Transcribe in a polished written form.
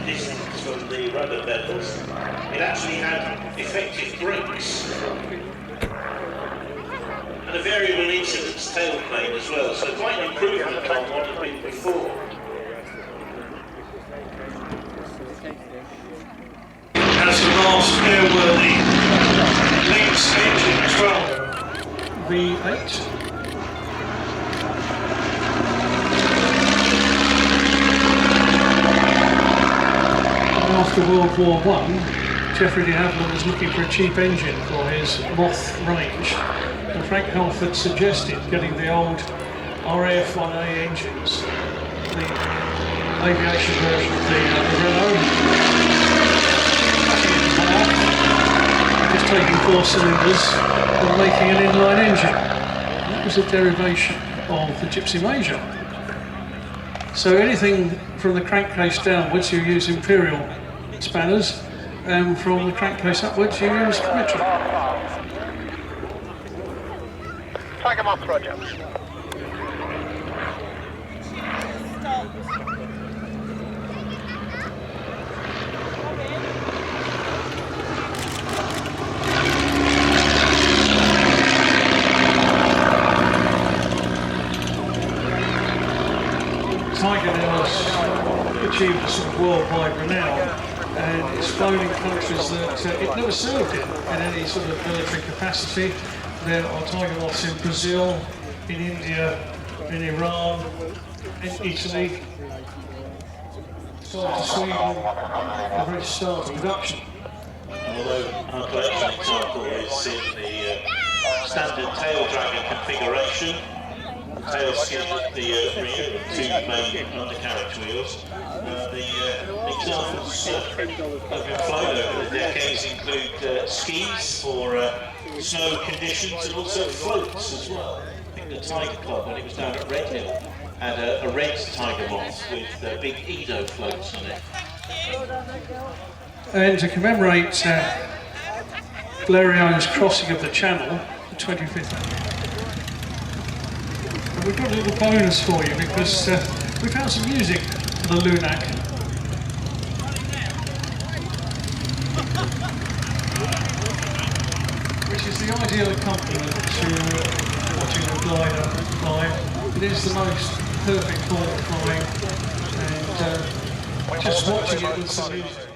distance from the rudder pedals. It actually had effective brakes and a variable incidence tailplane as well, so quite an improvement on what had been before. Has the last airworthy Lynx engine as well. V8. After World War I, Geoffrey de Havilland was looking for a cheap engine for his Moth range, and Frank Halford suggested getting the old RAF 1A engines, the aviation version of the Renault, just taking 4 cylinders and making an inline engine. That was a derivation of the Gipsy Major. So anything from the crankcase downwards you use imperial spanners, and from the crankcase upwards you use metric. Tiger Moth, roger. Tiger now has achieved a sort of worldwide renown, and it's flown in countries that it never served in any sort of military capacity. There are Tiger Moths in Brazil, in India, in Iran, in Italy, sold to Sweden, a very start of production. Although our collection example is in the standard tail dragger configuration, tail skid at the rear, 2 main undercarriage wheels. The examples that have been flown over the decades include skis for snow conditions and also floats as well. I think the Tiger Club, when it was down at Redhill, had a red Tiger Moth with big Edo floats on it. And to commemorate Blériot's crossing of the Channel, the 25th. We've got a little bonus for you because we found some music for the Lunac. Which is the ideal accompaniment to watching a glider fly. It is the most perfect form of flying, and just watching it with some music.